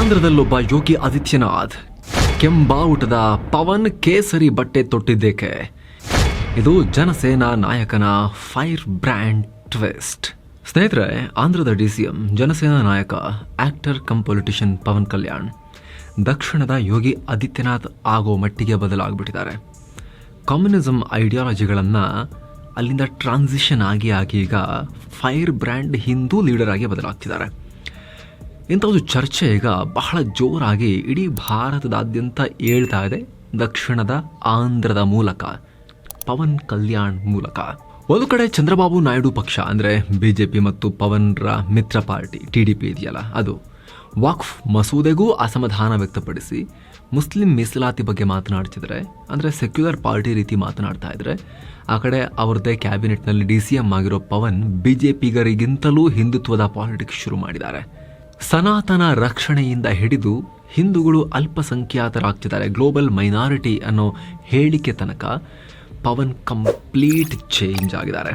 ಆಂಧ್ರದಲ್ಲೊಬ್ಬ ಯೋಗಿ ಆದಿತ್ಯನಾಥ್ ಕೆಂಬಾವುಟದ ಪವನ್ ಕೇಸರಿ ಬಟ್ಟೆ ತೊಟ್ಟಿದ್ದೇಕೆ? ಇದು ಜನಸೇನಾ ನಾಯಕನ ಫೈರ್ ಬ್ರ್ಯಾಂಡ್ ಟ್ವಿಸ್ಟ್. ಸ್ನೇಹಿತರೆ, ಆಂಧ್ರದ ಡಿಸಿಎಂ, ಜನಸೇನಾ ನಾಯಕ, actor cum politician Pawan Kalyan ದಕ್ಷಿಣದ ಯೋಗಿ ಆದಿತ್ಯನಾಥ್ ಆಗೋ ಮಟ್ಟಿಗೆ ಬದಲಾಗ್ಬಿಟ್ಟಿದ್ದಾರೆ. ಕಮ್ಯುನಿಸಂ ಐಡಿಯಾಲಜಿಗಳನ್ನು ಅಲ್ಲಿಂದ ಟ್ರಾನ್ಸಿಷನ್ ಆಗಿ ಈಗ ಫೈರ್ ಬ್ರ್ಯಾಂಡ್ ಹಿಂದೂ ಲೀಡರ್ ಆಗಿ ಬದಲಾಗ್ತಿದ್ದಾರೆ. ಇಂಥ ಒಂದು ಚರ್ಚೆ ಈಗ ಬಹಳ ಜೋರಾಗಿ ಇಡೀ ಭಾರತದಾದ್ಯಂತ ಏಳ್ತಾ ಇದೆ. ದಕ್ಷಿಣದ ಆಂಧ್ರದ ಮೂಲಕ, ಪವನ್ ಕಲ್ಯಾಣ್ ಮೂಲಕ. ಒಂದು ಕಡೆ ಚಂದ್ರಬಾಬು ನಾಯ್ಡು ಪಕ್ಷ ಅಂದರೆ ಬಿಜೆಪಿ ಮತ್ತು ಪವನ್ರ ಮಿತ್ರ ಪಾರ್ಟಿ ಟಿಡಿಪಿ ಇದೆಯಲ್ಲ, ಅದು ವಕ್ಫ್ ಮಸೂದೆಗೂ ಅಸಮಾಧಾನ ವ್ಯಕ್ತಪಡಿಸಿ ಮುಸ್ಲಿಂ ಮೀಸಲಾತಿ ಬಗ್ಗೆ ಮಾತನಾಡ್ತಿದ್ರೆ, ಅಂದರೆ ಸೆಕ್ಯುಲರ್ ಪಾರ್ಟಿ ರೀತಿ ಮಾತನಾಡ್ತಾ ಇದ್ರೆ, ಆ ಕಡೆ ಅವ್ರದ್ದೇ ಕ್ಯಾಬಿನೆಟ್ನಲ್ಲಿ DCM ಆಗಿರೋ ಪವನ್ ಬಿಜೆಪಿಗರಿಗಿಂತಲೂ ಹಿಂದುತ್ವದ ಪಾಲಿಟಿಕ್ಸ್ ಶುರು ಮಾಡಿದ್ದಾರೆ. ಸನಾತನ ರಕ್ಷಣೆಯಿಂದ ಹಿಡಿದು ಹಿಂದೂಗಳು ಅಲ್ಪಸಂಖ್ಯಾತರಾಗ್ತಿದ್ದಾರೆ, ಗ್ಲೋಬಲ್ ಮೈನಾರಿಟಿ ಅನ್ನೋ ಹೇಳಿಕೆ ತನಕ ಪವನ್ ಕಂಪ್ಲೀಟ್ ಚೇಂಜ್ ಆಗಿದ್ದಾರೆ.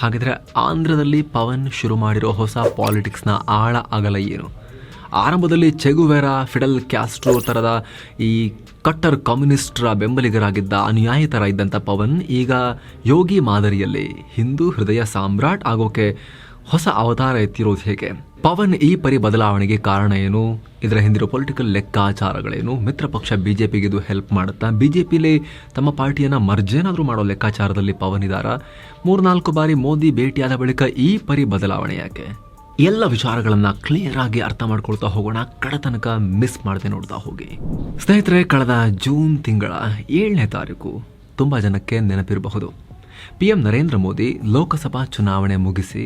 ಹಾಗಿದ್ರೆ ಆಂಧ್ರದಲ್ಲಿ ಪವನ್ ಶುರು ಮಾಡಿರೋ ಹೊಸ ಪಾಲಿಟಿಕ್ಸ್ನ ಆಳ ಅಗಲ ಏನು? ಆರಂಭದಲ್ಲಿ ಚೆಗುವೆರಾ, ಫಿಡೆಲ್ ಕ್ಯಾಸ್ಟ್ರೋ ಥರದ ಈ ಕಟ್ಟರ್ ಕಮ್ಯುನಿಸ್ಟರ ಬೆಂಬಲಿಗರಾಗಿದ್ದ ಅನುಯಾಯಿತರ ಇದ್ದಂಥ ಪವನ್ ಈಗ ಯೋಗಿ ಮಾದರಿಯಲ್ಲಿ ಹಿಂದೂ ಹೃದಯ ಸಾಮ್ರಾಟ್ ಆಗೋಕೆ ಹೊಸ ಅವತಾರ ಎತ್ತಿರೋದು ಹೇಗೆ? ಪವನ್ ಈ ಪರಿ ಬದಲಾವಣೆಗೆ ಕಾರಣ ಏನು? ಇದರ ಹಿಂದಿರೋ ಪೊಲಿಟಿಕಲ್ ಲೆಕ್ಕಾಚಾರಗಳೇನು? ಮಿತ್ರ ಪಕ್ಷ ಬಿಜೆಪಿಗೆ ಇದು ಹೆಲ್ಪ್ ಮಾಡುತ್ತಾ? ಬಿಜೆಪಿಲಿ ತಮ್ಮ ಪಾರ್ಟಿಯನ್ನು ಮರ್ಜ್ ಏನಾದರೂ ಮಾಡೋ ಲೆಕ್ಕಾಚಾರದಲ್ಲಿ ಪವನ್ ಇದ್ದಾರ? 3-4 ಬಾರಿ ಮೋದಿ ಭೇಟಿಯಾದ ಬಳಿಕ ಈ ಪರಿ ಬದಲಾವಣೆ ಯಾಕೆ? ಎಲ್ಲ ವಿಚಾರಗಳನ್ನು ಕ್ಲಿಯರ್ ಆಗಿ ಅರ್ಥ ಮಾಡ್ಕೊಳ್ತಾ ಹೋಗೋಣ. ಕಡತನಕ ಮಿಸ್ ಮಾಡದೆ ನೋಡ್ತಾ ಹೋಗಿ. ಸ್ನೇಹಿತರೆ, ಕಳೆದ ಜೂನ್ ತಿಂಗಳ 7ನೇ ತಾರೀಕು ತುಂಬ ಜನಕ್ಕೆ ನೆನಪಿರಬಹುದು. PM ನರೇಂದ್ರ ಮೋದಿ ಲೋಕಸಭಾ ಚುನಾವಣೆ ಮುಗಿಸಿ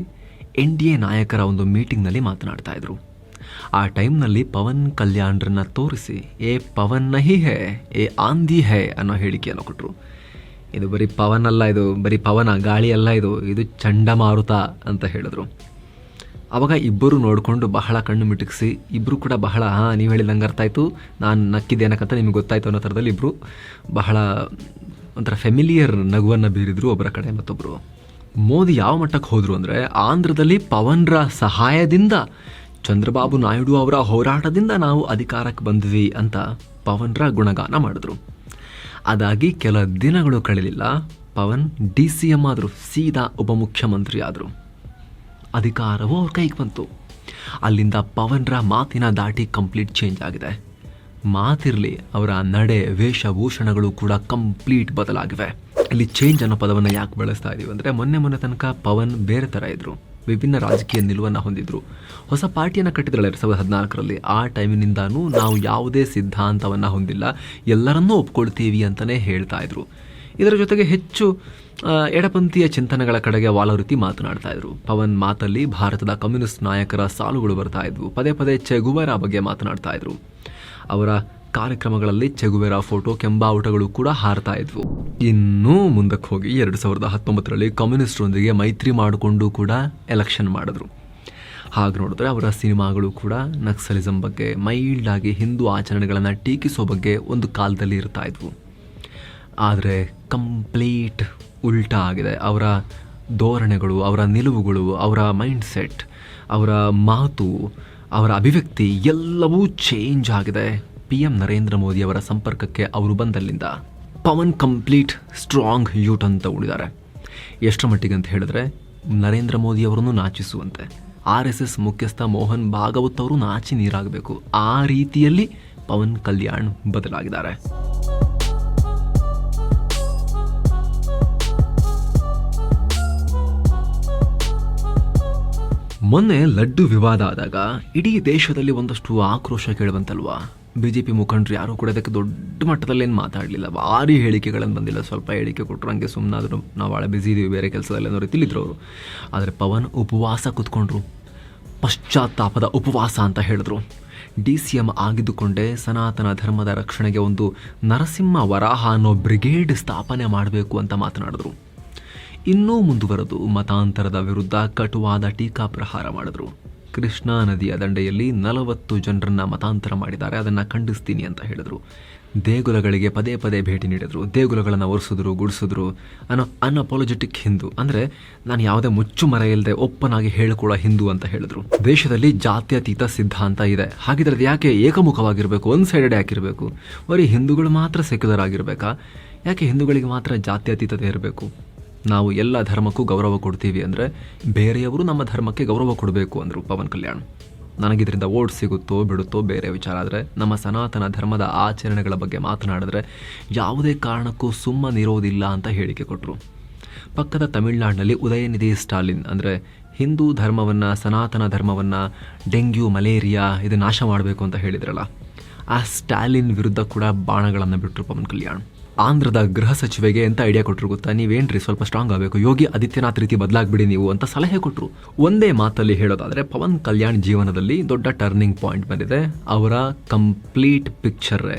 NDA ನಾಯಕರ ಒಂದು ಮೀಟಿಂಗ್ನಲ್ಲಿ ಮಾತನಾಡ್ತಾ ಇದ್ರು. ಆ ಟೈಮ್ನಲ್ಲಿ ಪವನ್ ಕಲ್ಯಾಣ್ರನ್ನ ತೋರಿಸಿ ಪವನ್ ನಹಿ ಹೇ, ಆಂಧಿ ಹೇ ಅನ್ನೋ ಹೇಳಿಕೆಯನ್ನು ಕೊಟ್ಟರು. ಇದು ಬರೀ ಪವನ್ ಅಲ್ಲ, ಇದು ಬರೀ ಪವನ ಗಾಳಿ ಅಲ್ಲ, ಇದು ಚಂಡಮಾರುತ ಅಂತ ಹೇಳಿದ್ರು. ಆವಾಗ ಇಬ್ಬರು ನೋಡಿಕೊಂಡು ಬಹಳ ಕಣ್ಣು ಮಿಟುಕಿಸಿ, ಇಬ್ಬರು ಕೂಡ ಬಹಳ ನೀವು ಹೇಳಿದಂಗೆ ಅರ್ಥ ಆಯಿತು, ನಾನು ನಕ್ಕಿದ್ದೇನಕ್ಕಂತ ನಿಮಗೆ ಗೊತ್ತಾಯ್ತು ಅನ್ನೋ ಥರದಲ್ಲಿ ಇಬ್ಬರು ಬಹಳ ಒಂಥರ ಫೆಮಿಲಿಯರ್ ನಗುವನ್ನು ಬೀರಿದ್ರು ಒಬ್ಬರ ಕಡೆ ಮತ್ತೊಬ್ಬರು. ಮೋದಿ ಯಾವ ಮಟ್ಟಕ್ಕೆ ಹೋದರು ಅಂದರೆ, ಆಂಧ್ರದಲ್ಲಿ ಪವನ್ರ ಸಹಾಯದಿಂದ, ಚಂದ್ರಬಾಬು ನಾಯ್ಡು ಅವರ ಹೋರಾಟದಿಂದ ನಾವು ಅಧಿಕಾರಕ್ಕೆ ಬಂದ್ವಿ ಅಂತ ಪವನ್ರ ಗುಣಗಾನ ಮಾಡಿದ್ರು. ಅದಾಗಿ ಕೆಲ ದಿನಗಳು ಕಳೆಯಲಿಲ್ಲ, ಪವನ್ DCM ಆದರು, ಸೀದಾ ಉಪಮುಖ್ಯಮಂತ್ರಿ ಆದರು. ಅಧಿಕಾರವೂ ಅವ್ರ ಕೈಗೆ ಬಂತು. ಅಲ್ಲಿಂದ ಪವನ್ರ ಮಾತಿನ ದಾಟಿ ಕಂಪ್ಲೀಟ್ ಚೇಂಜ್ ಆಗಿದೆ. ಮಾತಿರಲಿ, ಅವರ ನಡೆ, ವೇಷಭೂಷಣಗಳು ಕೂಡ ಕಂಪ್ಲೀಟ್ ಬದಲಾಗಿವೆ. ಇಲ್ಲಿ ಚೇಂಜ್ ಅನ್ನೋ ಪದವನ್ನು ಯಾಕೆ ಬಳಸ್ತಾ ಇದ್ದೀವಿ ಅಂದರೆ, ಮೊನ್ನೆ ತನಕ ಪವನ್ ಬೇರೆ ಥರ ಇದ್ದರು, ವಿಭಿನ್ನ ರಾಜಕೀಯ ನಿಲುವನ್ನು ಹೊಂದಿದ್ರು. ಹೊಸ ಪಾರ್ಟಿಯನ್ನು ಕಟ್ಟಿದ್ರಲ್ಲ 2014ರಲ್ಲಿ. ಆ ಟೈಮಿನಿಂದಾನು ನಾವು ಯಾವುದೇ ಸಿದ್ಧಾಂತವನ್ನು ಹೊಂದಿಲ್ಲ, ಎಲ್ಲರನ್ನೂ ಒಪ್ಕೊಳ್ತೀವಿ ಅಂತಲೇ ಹೇಳ್ತಾ ಇದ್ರು. ಇದರ ಜೊತೆಗೆ ಹೆಚ್ಚು ಎಡಪಂಥೀಯ ಚಿಂತನೆಗಳ ಕಡೆಗೆ ವಾಲೋ ರೀತಿ ಮಾತನಾಡ್ತಾ ಇದ್ರು. ಪವನ್ ಮಾತಲ್ಲಿ ಭಾರತದ ಕಮ್ಯುನಿಸ್ಟ್ ನಾಯಕರ ಸಾಲುಗಳು ಬರ್ತಾ ಇದ್ವು. ಪದೇ ಪದೇ ಚೆಗುವೆರಾ ಬಗ್ಗೆ ಮಾತನಾಡ್ತಾ ಇದ್ರು. ಅವರ ಕಾರ್ಯಕ್ರಮಗಳಲ್ಲಿ ಚೆಗುವೆರಾ ಫೋಟೋ, ಕೆಂಬಾವುಟಗಳು ಕೂಡ ಹಾರ್ತಾ ಇದ್ವು. ಇನ್ನೂ ಮುಂದಕ್ಕೆ ಹೋಗಿ 2019ರಲ್ಲಿ ಕಮ್ಯುನಿಸ್ಟ್ರೊಂದಿಗೆ ಮೈತ್ರಿ ಮಾಡಿಕೊಂಡು ಕೂಡ ಎಲೆಕ್ಷನ್ ಮಾಡಿದ್ರು. ಹಾಗೆ ನೋಡಿದ್ರೆ ಅವರ ಸಿನಿಮಾಗಳು ಕೂಡ ನಕ್ಸಲಿಸಂ ಬಗ್ಗೆ, ಮೈಲ್ಡ್ ಆಗಿ ಹಿಂದೂ ಆಚರಣೆಗಳನ್ನು ಟೀಕಿಸೋ ಬಗ್ಗೆ ಒಂದು ಕಾಲದಲ್ಲಿ ಇರ್ತಾ ಇದ್ವು. ಆದರೆ ಕಂಪ್ಲೀಟ್ ಉಲ್ಟಾ ಆಗಿದೆ. ಅವರ ಧೋರಣೆಗಳು, ಅವರ ನಿಲುವುಗಳು, ಅವರ ಮೈಂಡ್ ಸೆಟ್, ಅವರ ಮಾತು, ಅವರ ಅಭಿವ್ಯಕ್ತಿ ಎಲ್ಲವೂ ಚೇಂಜ್ ಆಗಿದೆ. PM ನರೇಂದ್ರ ಮೋದಿ ಅವರ ಸಂಪರ್ಕಕ್ಕೆ ಅವರು ಬಂದಲ್ಲಿಂದ ಪವನ್ ಕಂಪ್ಲೀಟ್ ಸ್ಟ್ರಾಂಗ್ ಯೂಟರ್ನ್ ತಗೊಂಡಿದ್ದಾರೆ. ಎಷ್ಟರ ಮಟ್ಟಿಗೆ ಅಂತ ಹೇಳಿದ್ರೆ, ನರೇಂದ್ರ ಮೋದಿ ಅವರನ್ನು ನಾಚಿಸುವಂತೆ RSS ಮುಖ್ಯಸ್ಥ ಮೋಹನ್ ಭಾಗವತ್ ಅವರು ನಾಚಿ ನೀರಾಗಬೇಕು, ಆ ರೀತಿಯಲ್ಲಿ ಪವನ್ ಕಲ್ಯಾಣ್ ಬದಲಾಗಿದ್ದಾರೆ. ಮೊನ್ನೆ ಲಡ್ಡು ವಿವಾದ ಆದಾಗ ಇಡೀ ದೇಶದಲ್ಲಿ ಒಂದಷ್ಟು ಆಕ್ರೋಶ ಕೇಳಿಬಂತಲ್ವಾ? ಬಿಜೆಪಿ ಮುಖಂಡರು ಯಾರೂ ಕೂಡ ಅದಕ್ಕೆ ದೊಡ್ಡ ಮಟ್ಟದಲ್ಲಿ ಏನು ಮಾತಾಡಲಿಲ್ಲ, ಭಾರಿ ಹೇಳಿಕೆಗಳನ್ನು ಬಂದಿಲ್ಲ. ಸ್ವಲ್ಪ ಹೇಳಿಕೆ ಕೊಟ್ಟರು, ಹಂಗೆ ಸುಮ್ಮನಾದ್ರು, ನಾವು ಭಾಳ ಬ್ಯುಸಿ ಇದ್ದೀವಿ, ಬೇರೆ ಕೆಲಸದಲ್ಲಿ ಅನ್ನೋ ರೀತಿಲಿದ್ರು ಅವರು. ಆದರೆ ಪವನ್ ಉಪವಾಸ ಕೂತ್ಕೊಂಡ್ರು, ಪಶ್ಚಾತ್ತಾಪದ ಉಪವಾಸ ಅಂತ ಹೇಳಿದ್ರು. DCM ಆಗಿದ್ದುಕೊಂಡೇ ಸನಾತನ ಧರ್ಮದ ರಕ್ಷಣೆಗೆ ಒಂದು ನರಸಿಂಹ ವರಾಹ ಅನ್ನೋ ಬ್ರಿಗೇಡ್ ಸ್ಥಾಪನೆ ಮಾಡಬೇಕು ಅಂತ ಮಾತನಾಡಿದ್ರು. ಇನ್ನೂ ಮುಂದುವರೆದು ಮತಾಂತರದ ವಿರುದ್ಧ ಕಟುವಾದ ಟೀಕಾ ಪ್ರಹಾರ ಮಾಡಿದ್ರು. ಕೃಷ್ಣಾ ನದಿಯ ದಂಡೆಯಲ್ಲಿ 40 ಜನರನ್ನ ಮತಾಂತರ ಮಾಡಿದ್ದಾರೆ, ಅದನ್ನು ಖಂಡಿಸ್ತೀನಿ ಅಂತ ಹೇಳಿದ್ರು. ದೇಗುಲಗಳಿಗೆ ಪದೇ ಪದೇ ಭೇಟಿ ನೀಡಿದ್ರು, ದೇಗುಲಗಳನ್ನು ಒರೆಸಿದ್ರು, ಗುಡಿಸಿದ್ರು ಅನ್ನೋ ಅನ್ಅಪಾಲಜೆಟಿಕ್ ಹಿಂದೂ. ಅಂದರೆ ನಾನು ಯಾವುದೇ ಮುಚ್ಚು ಮರ ಇಲ್ಲದೆ ಓಪನ್ ಆಗಿ ಹೇಳಿಕೊಳ್ಳೋ ಹಿಂದೂ ಅಂತ ಹೇಳಿದ್ರು. ದೇಶದಲ್ಲಿ ಜಾತ್ಯತೀತ ಸಿದ್ಧಾಂತ ಇದೆ, ಹಾಗಿದ್ರೆ ಅದು ಯಾಕೆ ಏಕಮುಖವಾಗಿರಬೇಕು, ಒನ್ ಸೈಡೆಡ್ ಯಾಕಿರಬೇಕು? ಬರೀ ಹಿಂದೂಗಳು ಮಾತ್ರ ಸೆಕ್ಯುಲರ್ ಆಗಿರಬೇಕಾ? ಯಾಕೆ ಹಿಂದೂಗಳಿಗೆ ಮಾತ್ರ ಜಾತ್ಯತೀತತೆ ಇರಬೇಕು? ನಾವು ಎಲ್ಲ ಧರ್ಮಕ್ಕೂ ಗೌರವ ಕೊಡ್ತೀವಿ ಅಂದರೆ ಬೇರೆಯವರು ನಮ್ಮ ಧರ್ಮಕ್ಕೆ ಗೌರವ ಕೊಡಬೇಕು ಅಂದರು ಪವನ್ ಕಲ್ಯಾಣ್. ನನಗಿದರಿಂದ ಓಟ್ ಸಿಗುತ್ತೋ ಬಿಡುತ್ತೋ ಬೇರೆ ವಿಚಾರ, ಆದರೆ ನಮ್ಮ ಸನಾತನ ಧರ್ಮದ ಆಚರಣೆಗಳ ಬಗ್ಗೆ ಮಾತನಾಡಿದ್ರೆ ಯಾವುದೇ ಕಾರಣಕ್ಕೂ ಸುಮ್ಮನಿರೋದಿಲ್ಲ ಅಂತ ಹೇಳಿಕೆ ಕೊಟ್ಟರು. ಪಕ್ಕದ ತಮಿಳುನಾಡಿನಲ್ಲಿ ಉದಯನಿಧಿ ಸ್ಟಾಲಿನ್ ಅಂದರೆ ಹಿಂದೂ ಧರ್ಮವನ್ನು, ಸನಾತನ ಧರ್ಮವನ್ನು, ಡೆಂಗ್ಯೂ, ಮಲೇರಿಯಾ ಇದು ನಾಶ ಮಾಡಬೇಕು ಅಂತ ಹೇಳಿದ್ರಲ್ಲ, ಆ ಸ್ಟಾಲಿನ್ ವಿರುದ್ಧ ಕೂಡ ಬಾಣಗಳನ್ನು ಬಿಟ್ಟರು ಪವನ್ ಕಲ್ಯಾಣ್. ಆಂಧ್ರದ ಗೃಹ ಸಚಿವೆಗೆ ಎಂತ ಐಡಿಯಾ ಕೊಟ್ಟರು ಗೊತ್ತಾ? ನೀವೇನ್ರಿ ಸ್ವಲ್ಪ ಸ್ಟ್ರಾಂಗ್ ಆಗಬೇಕು, ಯೋಗಿ ಆದಿತ್ಯನಾಥ್ ರೀತಿ ಬದಲಾಗ್ಬಿಡಿ ನೀವು ಅಂತ ಸಲಹೆ ಕೊಟ್ಟರು. ಒಂದೇ ಮಾತಲ್ಲಿ ಹೇಳೋದಾದರೆ ಪವನ್ ಕಲ್ಯಾಣ್ ಜೀವನದಲ್ಲಿ ದೊಡ್ಡ ಟರ್ನಿಂಗ್ ಪಾಯಿಂಟ್ ಬಂದಿದೆ. ಅವರ ಕಂಪ್ಲೀಟ್ ಪಿಕ್ಚರ್ರೇ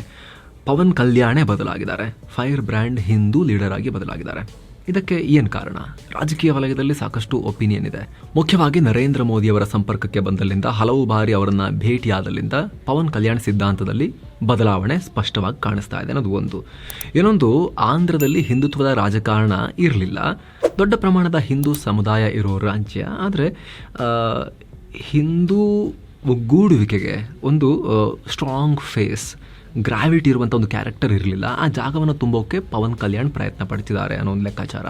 ಪವನ್ ಕಲ್ಯಾಣೇ ಬದಲಾಗಿದ್ದಾರೆ. ಫೈರ್ ಬ್ರ್ಯಾಂಡ್ ಹಿಂದೂ ಲೀಡರ್ ಆಗಿ ಬದಲಾಗಿದ್ದಾರೆ. ಇದಕ್ಕೆ ಏನು ಕಾರಣ? ರಾಜಕೀಯ ವಲಯದಲ್ಲಿ ಸಾಕಷ್ಟು ಒಪಿನಿಯನ್ ಇದೆ. ಮುಖ್ಯವಾಗಿ ನರೇಂದ್ರ ಮೋದಿಯವರ ಸಂಪರ್ಕಕ್ಕೆ ಬಂದಲ್ಲಿಂದ, ಹಲವು ಬಾರಿ ಅವರನ್ನು ಭೇಟಿಯಾದಲ್ಲಿಂದ ಪವನ್ ಕಲ್ಯಾಣ್ ಸಿದ್ಧಾಂತದಲ್ಲಿ ಬದಲಾವಣೆ ಸ್ಪಷ್ಟವಾಗಿ ಕಾಣಿಸ್ತಾ ಇದೆ ಅನ್ನೋದು ಒಂದು. ಇನ್ನೊಂದು, ಆಂಧ್ರದಲ್ಲಿ ಹಿಂದುತ್ವದ ರಾಜಕಾರಣ ಇರಲಿಲ್ಲ, ದೊಡ್ಡ ಪ್ರಮಾಣದ ಹಿಂದೂ ಸಮುದಾಯ ಇರೋ ರಾಜ್ಯ. ಆದರೆ ಹಿಂದೂ ಒಗ್ಗೂಡುವಿಕೆಗೆ ಒಂದು ಸ್ಟ್ರಾಂಗ್ ಫೇಸ್, ಗ್ರಾವಿಟಿ ಇರುವಂಥ ಒಂದು ಕ್ಯಾರೆಕ್ಟರ್ ಇರಲಿಲ್ಲ. ಆ ಜಾಗವನ್ನು ತುಂಬೋಕೆ ಪವನ್ ಕಲ್ಯಾಣ್ ಪ್ರಯತ್ನ ಪಡ್ತಿದ್ದಾರೆ ಅನ್ನೋ ಒಂದು ಲೆಕ್ಕಾಚಾರ.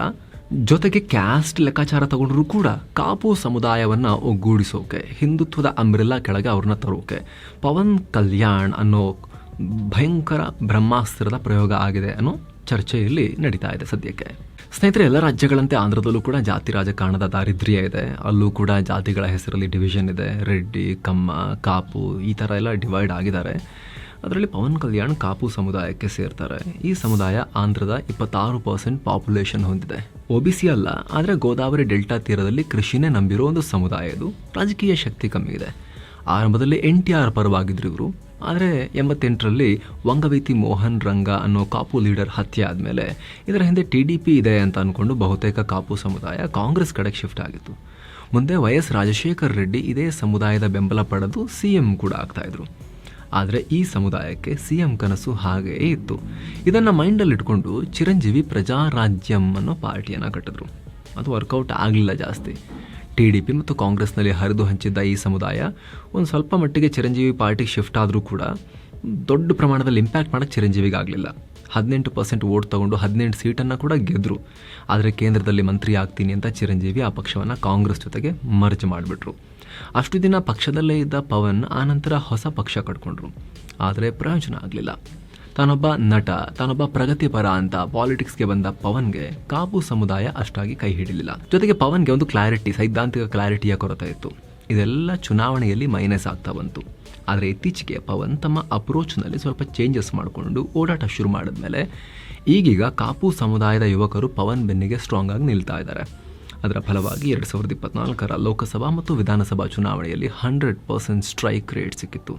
ಜೊತೆಗೆ ಕ್ಯಾಸ್ಟ್ ಲೆಕ್ಕಾಚಾರ ತಗೊಂಡ್ರೂ ಕೂಡ ಕಾಪು ಸಮುದಾಯವನ್ನು ಒಗ್ಗೂಡಿಸೋಕೆ, ಹಿಂದುತ್ವದ ಅಂಬ್ರೆಲ್ಲಾ ಕೆಳಗೆ ಅವ್ರನ್ನ ತರೋಕೆ ಪವನ್ ಕಲ್ಯಾಣ್ ಅನ್ನೋ ಭಯಂಕರ ಬ್ರಹ್ಮಾಸ್ತ್ರದ ಪ್ರಯೋಗ ಆಗಿದೆ ಅನ್ನೋ ಚರ್ಚೆಯಲ್ಲಿ ನಡೀತಾ ಇದೆ ಸದ್ಯಕ್ಕೆ. ಸ್ನೇಹಿತರೆ, ಎಲ್ಲ ರಾಜ್ಯಗಳಂತೆ ಆಂಧ್ರದಲ್ಲೂ ಕೂಡ ಜಾತಿ ರಾಜಕಾರಣದ ದಾರಿದ್ರ್ಯ ಇದೆ. ಅಲ್ಲೂ ಕೂಡ ಜಾತಿಗಳ ಹೆಸರಲ್ಲಿ ಡಿವಿಷನ್ ಇದೆ. ರೆಡ್ಡಿ, ಕಮ್ಮ, ಕಾಪು ಈ ಥರ ಎಲ್ಲ ಡಿವೈಡ್ ಆಗಿದ್ದಾರೆ. ಅದರಲ್ಲಿ ಪವನ್ ಕಲ್ಯಾಣ್ ಕಾಪು ಸಮುದಾಯಕ್ಕೆ ಸೇರ್ತಾರೆ. ಈ ಸಮುದಾಯ ಆಂಧ್ರದ 26% ಪಾಪ್ಯುಲೇಷನ್ ಹೊಂದಿದೆ. OBC ಅಲ್ಲ, ಆದರೆ ಗೋದಾವರಿ ಡೆಲ್ಟಾ ತೀರದಲ್ಲಿ ಕೃಷಿನೇ ನಂಬಿರೋ ಒಂದು ಸಮುದಾಯ ಇದು. ರಾಜಕೀಯ ಶಕ್ತಿ ಕಮ್ಮಿ ಇದೆ. ಆರಂಭದಲ್ಲಿ NTR ಪರವಾಗಿದ್ರು ಇವರು. ಆದರೆ 88ರಲ್ಲಿ ವಂಗವೀತಿ ಮೋಹನ್ ರಂಗ ಅನ್ನೋ ಕಾಪು ಲೀಡರ್ ಹತ್ಯೆ ಆದಮೇಲೆ ಇದರ ಹಿಂದೆ TDP ಇದೆ ಅಂತ ಅಂದ್ಕೊಂಡು ಬಹುತೇಕ ಕಾಪು ಸಮುದಾಯ ಕಾಂಗ್ರೆಸ್ ಕಡೆಗೆ ಶಿಫ್ಟ್ ಆಗಿತ್ತು. ಮುಂದೆ YS ರಾಜಶೇಖರ್ ರೆಡ್ಡಿ ಇದೇ ಸಮುದಾಯದ ಬೆಂಬಲ ಪಡೆದು CM ಕೂಡ ಆಗ್ತಾಯಿದ್ರು. ಆದರೆ ಈ ಸಮುದಾಯಕ್ಕೆ CM ಕನಸು ಹಾಗೇ ಇತ್ತು. ಇದನ್ನು ಮೈಂಡಲ್ಲಿ ಇಟ್ಕೊಂಡು ಚಿರಂಜೀವಿ ಪ್ರಜಾರಾಜ್ಯಂ ಅನ್ನೋ ಪಾರ್ಟಿಯನ್ನು ಕಟ್ಟಿದ್ರು. ಅದು ವರ್ಕೌಟ್ ಆಗಲಿಲ್ಲ ಜಾಸ್ತಿ. TDP ಮತ್ತು ಕಾಂಗ್ರೆಸ್ನಲ್ಲಿ ಹರಿದು ಹಂಚಿದ್ದ ಈ ಸಮುದಾಯ ಒಂದು ಸ್ವಲ್ಪ ಮಟ್ಟಿಗೆ ಚಿರಂಜೀವಿ ಪಾರ್ಟಿಗೆ ಶಿಫ್ಟ್ ಆದರೂ ಕೂಡ ದೊಡ್ಡ ಪ್ರಮಾಣದಲ್ಲಿ ಇಂಪ್ಯಾಕ್ಟ್ ಮಾಡೋಕ್ಕೆ ಚಿರಂಜೀವಿಗೆ ಆಗಲಿಲ್ಲ. 18% ವೋಟ್ ತಗೊಂಡು 18 ಸೀಟನ್ನು ಕೂಡ ಗೆದ್ದರು. ಆದರೆ ಕೇಂದ್ರದಲ್ಲಿ ಮಂತ್ರಿ ಆಗ್ತೀನಿ ಅಂತ ಚಿರಂಜೀವಿ ಆ ಪಕ್ಷವನ್ನು ಕಾಂಗ್ರೆಸ್ ಜೊತೆಗೆ ಮರ್ಜ್ ಮಾಡಿಬಿಟ್ರು. ಅಷ್ಟು ದಿನ ಪಕ್ಷದಲ್ಲೇ ಇದ್ದ ಪವನ್ ಆನಂತರ ಹೊಸ ಪಕ್ಷ ಕಟ್ಕೊಂಡ್ರು. ಆದರೆ ಪ್ರಯೋಜನ ಆಗಲಿಲ್ಲ. ತಾನೊಬ್ಬ ನಟ, ತಾನೊಬ್ಬ ಪ್ರಗತಿಪರ ಅಂತ ಪಾಲಿಟಿಕ್ಸ್ಗೆ ಬಂದ ಪವನ್ಗೆ ಕಾಪು ಸಮುದಾಯ ಅಷ್ಟಾಗಿ ಕೈ ಹಿಡಿಲಿಲ್ಲ. ಜೊತೆಗೆ ಪವನ್ಗೆ ಒಂದು ಕ್ಲಾರಿಟಿ, ಸೈದ್ಧಾಂತಿಕ ಕ್ಲಾರಿಟಿಯ ಕೊರತೆ ಇತ್ತು. ಇದೆಲ್ಲ ಚುನಾವಣೆಯಲ್ಲಿ ಮೈನಸ್ ಆಗ್ತಾ ಬಂತು. ಆದರೆ ಇತ್ತೀಚೆಗೆ ಪವನ್ ತಮ್ಮ ಅಪ್ರೋಚ್ನಲ್ಲಿ ಸ್ವಲ್ಪ ಚೇಂಜಸ್ ಮಾಡಿಕೊಂಡು ಓಡಾಟ ಶುರು ಮಾಡಿದ್ಮೇಲೆ ಈಗೀಗ ಕಾಪು ಸಮುದಾಯದ ಯುವಕರು ಪವನ್ ಬೆನ್ನಿಗೆ ಸ್ಟ್ರಾಂಗ್ ಆಗಿ ನಿಲ್ತಾ ಇದ್ದಾರೆ. ಅದರ ಫಲವಾಗಿ 2024ರ ಲೋಕಸಭಾ ಮತ್ತು ವಿಧಾನಸಭಾ ಚುನಾವಣೆಯಲ್ಲಿ 100% ಸ್ಟ್ರೈಕ್ ರೇಟ್ ಸಿಕ್ಕಿತ್ತು.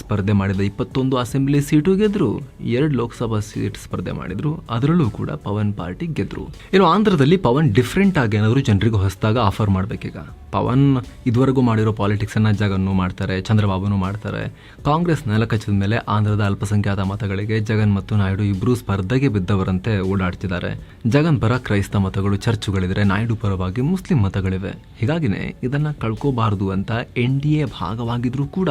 ಸ್ಪರ್ಧೆ ಮಾಡಿದ 21 ಅಸೆಂಬ್ಲಿ ಸೀಟು ಗೆದ್ರು, 2 ಲೋಕಸಭಾ ಸೀಟ್ ಸ್ಪರ್ಧೆ ಮಾಡಿದ್ರು, ಅದರಲ್ಲೂ ಕೂಡ ಪವನ್ ಪಾರ್ಟಿ ಗೆದ್ರು. ಇನ್ನು ಆಂಧ್ರದಲ್ಲಿ ಪವನ್ ಡಿಫ್ರೆಂಟ್ ಆಗಿ ಏನಾದರೂ ಜನರಿಗೂ ಹೊಸದಾಗ ಆಫರ್ ಮಾಡಬೇಕೀಗ. ಪವನ್ ಇದುವರೆಗೂ ಮಾಡಿರೋ ಪಾಲಿಟಿಕ್ಸನ್ನು ಜಗನ್ನು ಮಾಡ್ತಾರೆ, ಚಂದ್ರಬಾಬುನು ಮಾಡ್ತಾರೆ. ಕಾಂಗ್ರೆಸ್ ನೆಲಕಚ್ಚಿದ ಮೇಲೆ ಆಂಧ್ರದ ಅಲ್ಪಸಂಖ್ಯಾತ ಮತಗಳಿಗೆ ಜಗನ್ ಮತ್ತು ನಾಯ್ಡು ಇಬ್ಬರೂ ಸ್ಪರ್ಧೆಗೆ ಬಿದ್ದವರಂತೆ ಓಡಾಡ್ತಿದ್ದಾರೆ. ಜಗನ್ ಪರ ಕ್ರೈಸ್ತ ಮತಗಳು, ಚರ್ಚುಗಳಿದ್ರೆ, ನಾಯ್ಡು ಪರವಾಗಿ ಮುಸ್ಲಿಂ ಮತಗಳಿವೆ. ಹೀಗಾಗಿನೇ ಇದನ್ನು ಕಳ್ಕೋಬಾರದು ಅಂತ NDA ಭಾಗವಾಗಿದ್ರೂ ಕೂಡ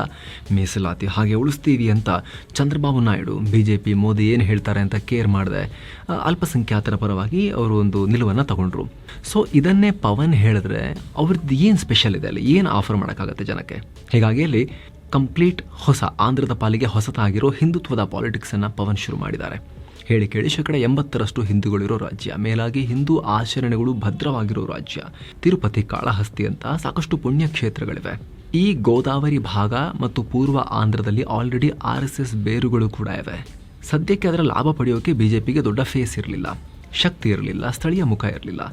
ಮೀಸಲಾತಿ ಹಾಗೆ ಉಳಿಸ್ತೀವಿ ಅಂತ ಚಂದ್ರಬಾಬು ನಾಯ್ಡು, BJP, ಮೋದಿ ಏನು ಹೇಳ್ತಾರೆ ಅಂತ ಕೇರ್ ಮಾಡದೆ ಅಲ್ಪಸಂಖ್ಯಾತರ ಪರವಾಗಿ ಅವರು ಒಂದು ನಿಲುವನ್ನು ತಗೊಂಡ್ರು. ಸೊ ಇದನ್ನೇ ಪವನ್ ಹೇಳಿದ್ರೆ ಅವ್ರದ್ದು ಏನು ಸ್ಪೆಷಲ್ ಇದೆ ಅಲ್ಲಿ, ಏನು ಆಫರ್ ಮಾಡೋಕ್ಕಾಗತ್ತೆ ಜನಕ್ಕೆ? ಹೀಗಾಗಿ ಅಲ್ಲಿ ಕಂಪ್ಲೀಟ್ ಹೊಸ, ಆಂಧ್ರದ ಪಾಲಿಗೆ ಹೊಸತಾಗಿರೋ ಹಿಂದುತ್ವದ ಪಾಲಿಟಿಕ್ಸನ್ನು ಪವನ್ ಶುರು ಮಾಡಿದ್ದಾರೆ. ಹೇಳಿ ಕೇಳಿ 80% ಹಿಂದೂಗಳಿರೋ ರಾಜ್ಯ, ಮೇಲಾಗಿ ಹಿಂದೂ ಆಚರಣೆಗಳು ಭದ್ರವಾಗಿರೋ ರಾಜ್ಯ. ತಿರುಪತಿ, ಕಾಳಹಸ್ತಿ ಅಂತ ಸಾಕಷ್ಟು ಪುಣ್ಯಕ್ಷೇತ್ರಗಳಿವೆ. ಈ ಗೋದಾವರಿ ಭಾಗ ಮತ್ತು ಪೂರ್ವ ಆಂಧ್ರದಲ್ಲಿ ಆಲ್ರೆಡಿ RSS ಬೇರುಗಳು ಕೂಡ ಇವೆ. ಸದ್ಯಕ್ಕೆ ಅದರ ಲಾಭ ಪಡೆಯೋಕೆ BJPಗೆ ದೊಡ್ಡ ಫೇಸ್ ಇರಲಿಲ್ಲ, ಶಕ್ತಿ ಇರಲಿಲ್ಲ, ಸ್ಥಳೀಯ ಮುಖ ಇರಲಿಲ್ಲ.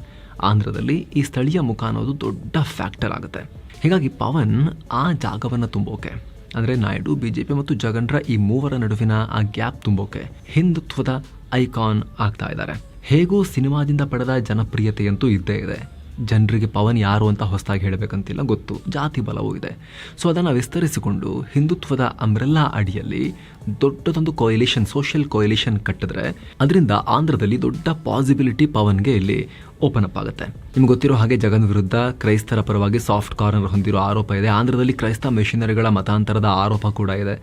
ಆಂಧ್ರದಲ್ಲಿ ಈ ಸ್ಥಳೀಯ ಮುಖ ಅನ್ನೋದು ದೊಡ್ಡ ಫ್ಯಾಕ್ಟರ್ ಆಗುತ್ತೆ. ಹೀಗಾಗಿ ಪವನ್ ಆ ಜಾಗವನ್ನು ತುಂಬೋಕೆ, ಅಂದರೆ ನಾಯ್ಡು, BJP ಮತ್ತು ಜಗನ್ರ ಈ ಮೂವರ ನಡುವಿನ ಆ ಗ್ಯಾಪ್ ತುಂಬೋಕೆ ಹಿಂದುತ್ವದ ಐಕಾನ್ ಆಗ್ತಾ ಇದ್ದಾರೆ. ಹೇಗೂ ಸಿನಿಮಾದಿಂದ ಪಡೆದ ಜನಪ್ರಿಯತೆಯಂತೂ ಇದ್ದೇ ಇದೆ. ಜನರಿಗೆ ಪವನ್ ಯಾರು ಅಂತ ಹೊಸದಾಗಿ ಹೇಳಬೇಕಂತಿಲ್ಲ, ಗೊತ್ತು, ಜಾತಿ ಬಲವೂ ಇದೆ. ಸೊ ಅದನ್ನು ವಿಸ್ತರಿಸಿಕೊಂಡು ಹಿಂದುತ್ವದ ಅಂಬ್ರೆಲ್ಲಾ ಅಡಿಯಲ್ಲಿ ದೊಡ್ಡದೊಂದು ಕೋಯಲಿಷನ್, ಸೋಷಿಯಲ್ ಕೋಯಲಿಷನ್ ಕಟ್ಟಿದ್ರೆ ಅದರಿಂದ ಆಂಧ್ರದಲ್ಲಿ ದೊಡ್ಡ ಪಾಸಿಬಿಲಿಟಿ ಪವನ್ಗೆ ಇಲ್ಲಿ ಓಪನ್ ಅಪ್ ಆಗುತ್ತೆ. ನಿಮ್ಗೆ ಗೊತ್ತಿರೋ ಹಾಗೆ ಜಗನ್ ವಿರುದ್ಧ ಕ್ರೈಸ್ತರ ಪರವಾಗಿ ಸಾಫ್ಟ್ ಕಾರ್ನರ್ ಹೊಂದಿರೋ ಆರೋಪ ಇದೆ. ಆಂಧ್ರದಲ್ಲಿ ಕ್ರೈಸ್ತ ಮಿಷನರಿಗಳ ಮತಾಂತರದ ಆರೋಪ ಕೂಡ ಇದೆ.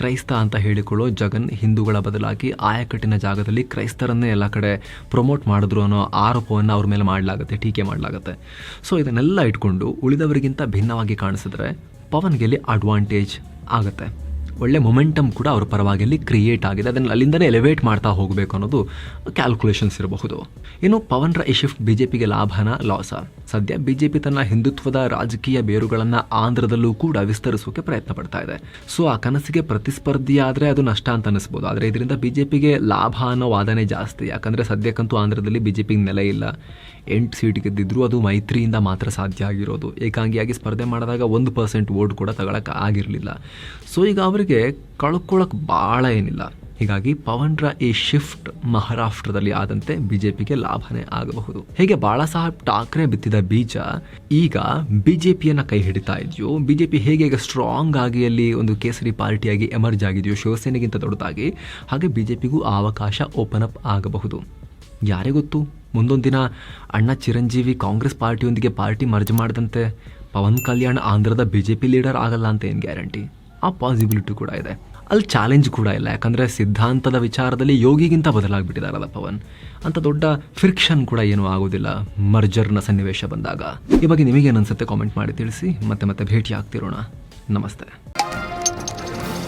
ಕ್ರೈಸ್ತ ಅಂತ ಹೇಳಿಕೊಳ್ಳೋ ಜಗನ್ ಹಿಂದೂಗಳ ಬದಲಾಗಿ ಆಯಕಟ್ಟಿನ ಜಾಗದಲ್ಲಿ ಕ್ರೈಸ್ತರನ್ನೇ ಎಲ್ಲ ಕಡೆ ಪ್ರಮೋಟ್ ಮಾಡಿದ್ರು ಅನ್ನೋ ಆರೋಪವನ್ನು ಅವ್ರ ಮೇಲೆ ಮಾಡಲಾಗುತ್ತೆ, ಟೀಕೆ ಮಾಡಲಾಗುತ್ತೆ. ಸೊ ಇದನ್ನೆಲ್ಲ ಇಟ್ಕೊಂಡು ಉಳಿದವರಿಗಿಂತ ಭಿನ್ನವಾಗಿ ಕಾಣಿಸಿದ್ರೆ ಪವನ್ಗೆ ಇಲ್ಲಿ ಅಡ್ವಾಂಟೇಜ್ ಆಗುತ್ತೆ. ಒಳ್ಳೆ ಮೊಮೆಂಟಮ್ ಕೂಡ ಅವ್ರ ಪರವಾಗಿ ಅಲ್ಲಿ ಕ್ರಿಯೇಟ್ ಆಗಿದೆ. ಅದನ್ನು ಅಲ್ಲಿಂದನೇ ಎಲಿವೇಟ್ ಮಾಡ್ತಾ ಹೋಗಬೇಕು ಅನ್ನೋದು ಕ್ಯಾಲ್ಕುಲೇಷನ್ಸ್ ಇರಬಹುದು. ಇನ್ನು ಪವನ್ರ ಈ ಶಿಫ್ಟ್ ಬಿಜೆಪಿಗೆ ಲಾಭನ ಲಾಸ? ಸದ್ಯ ಬಿಜೆಪಿ ತನ್ನ ಹಿಂದುತ್ವದ ರಾಜಕೀಯ ಬೇರುಗಳನ್ನು ಆಂಧ್ರದಲ್ಲೂ ಕೂಡ ವಿಸ್ತರಿಸೋಕೆ ಪ್ರಯತ್ನ ಪಡ್ತಾ ಇದೆ. ಸೊ ಆ ಕನಸಿಗೆ ಪ್ರತಿಸ್ಪರ್ಧಿಯಾದರೆ ಅದು ನಷ್ಟ ಅಂತ ಅನಿಸ್ಬೋದು. ಆದರೆ ಇದರಿಂದ ಬಿಜೆಪಿಗೆ ಲಾಭ ಅನ್ನೋ ವಾದನೆ ಜಾಸ್ತಿ. ಯಾಕಂದರೆ ಸದ್ಯಕ್ಕಂತೂ ಆಂಧ್ರದಲ್ಲಿ ಬಿಜೆಪಿಗೆ ನೆಲೆ ಇಲ್ಲ. 8 ಸೀಟ್ ಗೆದ್ದಿದ್ರು ಅದು ಮೈತ್ರಿಯಿಂದ ಮಾತ್ರ ಸಾಧ್ಯ ಆಗಿರೋದು. ಏಕಾಂಗಿಯಾಗಿ ಸ್ಪರ್ಧೆ ಮಾಡಿದಾಗ 1% ವೋಟ್ ಕೂಡ ತಗೊಳಕ್ಕೆ ಆಗಿರಲಿಲ್ಲ. ಸೊ ಈಗ ಅವರಿಗೆ ಕಳ್ಕೊಳ್ಳೋಕೆ ಭಾಳ ಏನಿಲ್ಲ. ಹೀಗಾಗಿ ಪವನ್ರ ಈ ಶಿಫ್ಟ್ ಮಹಾರಾಷ್ಟ್ರದಲ್ಲಿ ಆದಂತೆ ಬಿಜೆಪಿಗೆ ಲಾಭನೇ ಆಗಬಹುದು. ಹೇಗೆ ಬಾಳಾ ಸಾಹೇಬ್ ಠಾಕ್ರೆ ಬಿತ್ತಿದ ಬೀಜ ಈಗ ಬಿಜೆಪಿಯನ್ನ ಕೈ ಹಿಡಿತಾ ಇದೆಯೋ, ಬಿಜೆಪಿ ಹೇಗೆ ಈಗ ಸ್ಟ್ರಾಂಗ್ ಆಗಿ ಅಲ್ಲಿ ಒಂದು ಕೇಸರಿ ಪಾರ್ಟಿಯಾಗಿ ಎಮರ್ಜ್ ಆಗಿದೆಯೋ ಶಿವಸೇನೆಗಿಂತ ದೊಡ್ಡದಾಗಿ, ಹಾಗೆ ಬಿಜೆಪಿಗೂ ಆ ಅವಕಾಶ ಓಪನ್ ಅಪ್ ಆಗಬಹುದು. ಯಾರೇ ಗೊತ್ತು, ಮುಂದೊಂದು ದಿನ ಅಣ್ಣ ಚಿರಂಜೀವಿ ಕಾಂಗ್ರೆಸ್ ಪಾರ್ಟಿಯೊಂದಿಗೆ ಪಾರ್ಟಿ ಮರ್ಜ್ ಮಾಡಿದಂತೆ ಪವನ್ ಕಲ್ಯಾಣ್ ಆಂಧ್ರದ ಬಿಜೆಪಿ ಲೀಡರ್ ಆಗಲ್ಲ ಅಂತ ಏನು ಗ್ಯಾರಂಟಿ? ಆ ಪಾಸಿಬಿಲಿಟಿ ಕೂಡ ಇದೆ. ಅಲ್ಲಿ ಚಾಲೆಂಜ್ ಕೂಡ ಇಲ್ಲ, ಯಾಕಂದರೆ ಸಿದ್ಧಾಂತದ ವಿಚಾರದಲ್ಲಿ ಯೋಗಿಗಿಂತ ಬದಲಾಗಿಬಿಟ್ಟಿದಾರಲ್ಲ ಪವನ್. ಅಂತ ದೊಡ್ಡ ಫ್ರಿಕ್ಷನ್ ಕೂಡ ಏನೂ ಆಗೋದಿಲ್ಲ ಮರ್ಜರ್ನ ಸನ್ನಿವೇಶ ಬಂದಾಗ. ಈ ಬಗ್ಗೆ ನಿಮಗೇನು ಅನ್ಸುತ್ತೆ ಕಾಮೆಂಟ್ ಮಾಡಿ ತಿಳಿಸಿ. ಮತ್ತೆ ಭೇಟಿ ಆಗ್ತಿರೋಣ. ನಮಸ್ತೆ.